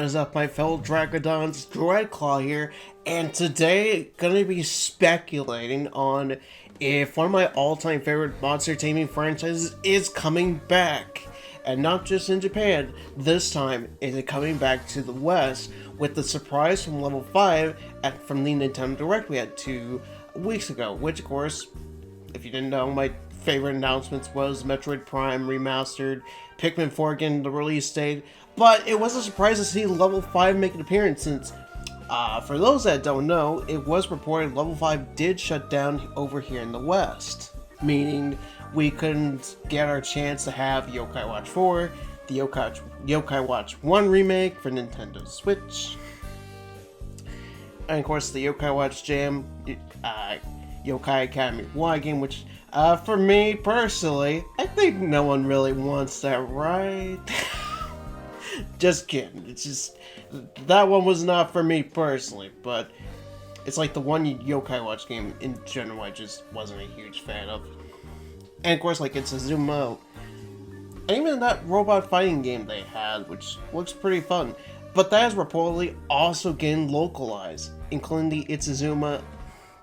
What is up, my fellow Dragodons? Dreadclaw here, and today gonna be speculating on if one of my all-time favorite monster taming franchises is coming back. And not just in Japan, this time is it coming back to the West with the surprise from level 5 from the Nintendo Direct we had 2 weeks ago, which of course, if you didn't know, my favorite announcements was Metroid Prime Remastered, Pikmin 4 getting the release date, but it was a surprise to see level 5 make an appearance since, for those that don't know, it was reported level 5 did shut down over here in the West, meaning we couldn't get our chance to have YokaiWatch 4, the YokaiWatch 1 remake for Nintendo Switch, and of course the YokaiWatch Jam, Yokai Academy Y game, which for me personally, I think no one really wants that, right? Just kidding. It's just that one was not for me personally, but it's like the one YokaiWatch game in general I just wasn't a huge fan of. And of course, like it's a zoom out. And even that robot fighting game they had, which looks pretty fun. But that is reportedly also getting localized, including the Itsuzuma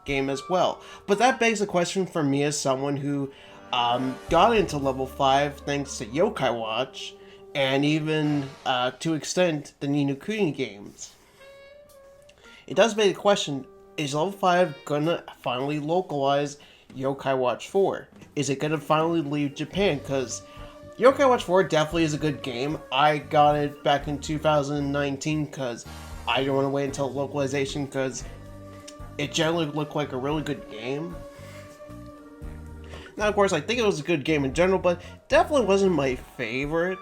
game as well. But that begs a question for me as someone who got into level 5 thanks to YokaiWatch, and even to extent the Ni no Kuni games. It does beg the question, is level 5 gonna finally localize YokaiWatch 4? Is it gonna finally leave Japan? Because YokaiWatch 4 definitely is a good game. I got it back in 2019 because I didn't want to wait until localization because it generally looked like a really good game. Now, of course, I think it was a good game in general, but definitely wasn't my favorite.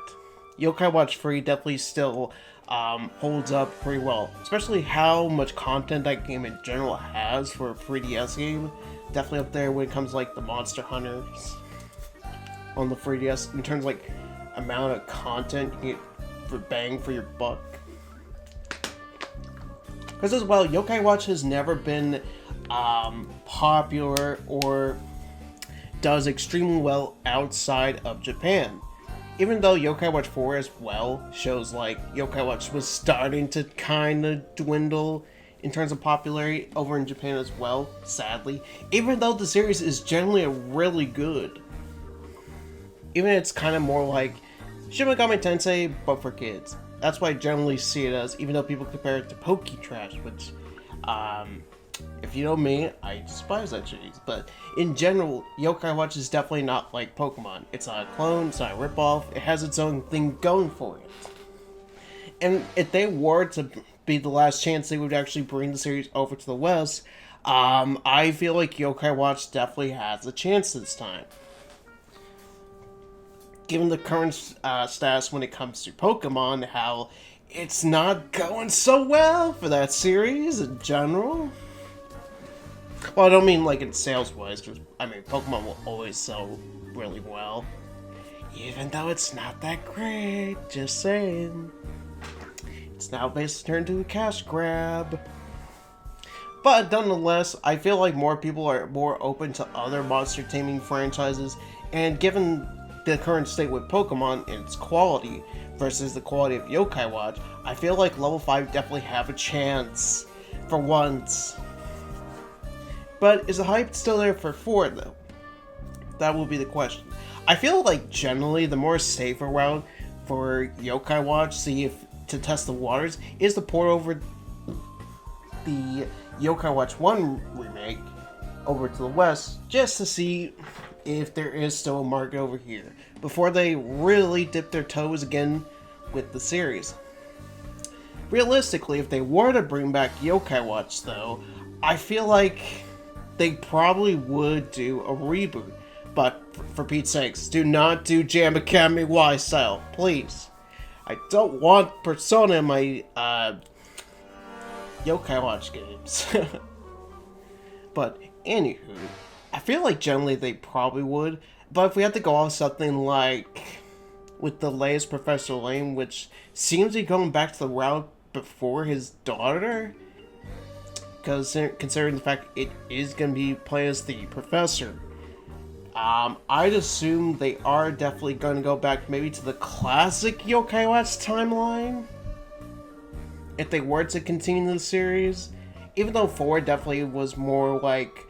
YokaiWatch 3 definitely still holds up pretty well, especially how much content that game in general has for a 3DS game. Definitely up there when it comes to, like, the Monster Hunters on the 3DS in terms of, like, amount of content you get for bang for your buck. Because as well, YokaiWatch has never been popular or does extremely well outside of Japan. Even though YokaiWatch 4 as well shows like YokaiWatch was starting to kind of dwindle in terms of popularity over in Japan as well, sadly. Even though the series is generally really good. Even it's kind of more like Shin Megami Tensei, but for kids. That's why I generally see it as, even though people compare it to Poke Trash, which, if you know me, I despise that series. But in general, YokaiWatch is definitely not like Pokemon. It's not a clone, it's not a ripoff, it has its own thing going for it. And if they were to be the last chance they would actually bring the series over to the West, I feel like YokaiWatch definitely has a chance this time. Given the current status when it comes to Pokemon, how it's not going so well for that series in general. Well, I don't mean like in sales-wise, because, I mean, Pokemon will always sell really well. Even though it's not that great, just saying. It's now basically turned into a cash grab. But nonetheless, I feel like more people are more open to other monster taming franchises, and given the current state with Pokemon and its quality versus the quality of YokaiWatch, I feel like level 5 definitely have a chance for once. But is the hype still there for 4 though? That will be the question. I feel like generally the more safer route for YokaiWatch to test the waters is to port over the YokaiWatch 1 remake over to the West just to see if there is still a market over here before they really dip their toes again with the series. Realistically, if they were to bring back YokaiWatch though, I feel like they probably would do a reboot. But for Pete's sakes, do not do Jam Academy Y style, please. I don't want Persona in my YokaiWatch games. But anywho, I feel like generally they probably would, but if we had to go off something like with the latest Professor Layton, which seems to be going back to the route before his daughter, because considering the fact it is going to be played as the professor, I'd assume they are definitely going to go back maybe to the classic YokaiWatch timeline. if they were to continue the series. Even though 4 definitely was more like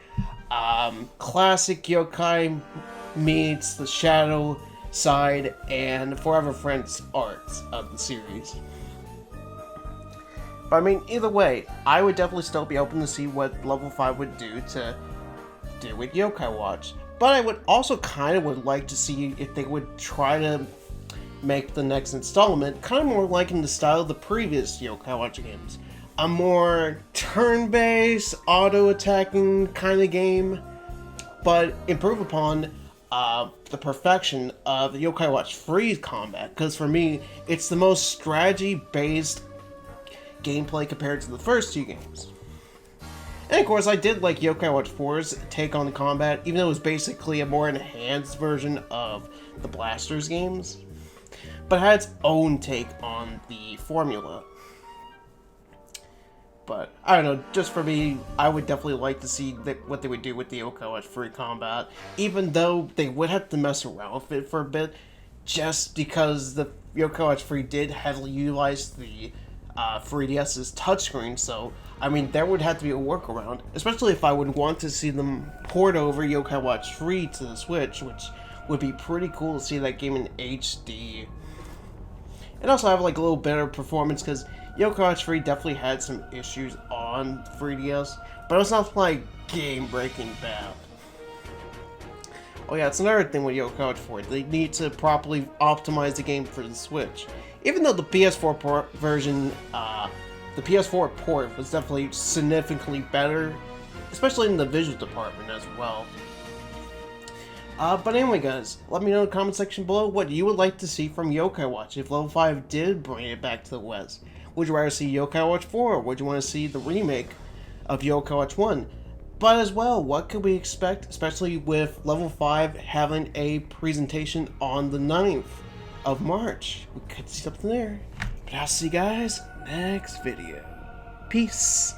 classic yokai meets the shadow side and Forever Friends arcs of the series. But I mean, either way, I would definitely still be open to see what level 5 would do with Yokaiwatch. But I would also kind of would like to see if they would try to make the next installment kind of more like in the style of the previous Yokaiwatch games. A more turn-based, auto-attacking kind of game, but improve upon the perfection of the Yokaiwatch Freeze combat, because for me, it's the most strategy-based gameplay compared to the first 2 games. And of course, I did like Yokaiwatch 4's take on the combat, even though it was basically a more enhanced version of the Blasters games, but had its own take on the formula. But, I don't know, just for me, I would definitely like to see what they would do with the Yokaiwatch Free combat, even though they would have to mess around with it for a bit, just because the Yokaiwatch Free did heavily utilize the 3DS's touchscreen, so, I mean, there would have to be a workaround, especially if I would want to see them port over Yokaiwatch Free to the Switch, which would be pretty cool to see that game in HD. And also have, like, a little better performance, because Yokaiwatch 3 definitely had some issues on 3DS, but it's not like game-breaking bad. Oh yeah, it's another thing with Yokaiwatch 4. They need to properly optimize the game for the Switch. Even though the PS4 port version, the PS4 port was definitely significantly better, especially in the visual department as well. But anyway guys, let me know in the comment section below what you would like to see from Yokaiwatch if Level 5 did bring it back to the West. Would you rather see Yokaiwatch 4, or would you want to see the remake of Yokaiwatch 1? But as well, what could we expect, especially with Level 5 having a presentation on the 9th of March? We could see something there. But I'll see you guys next video. Peace.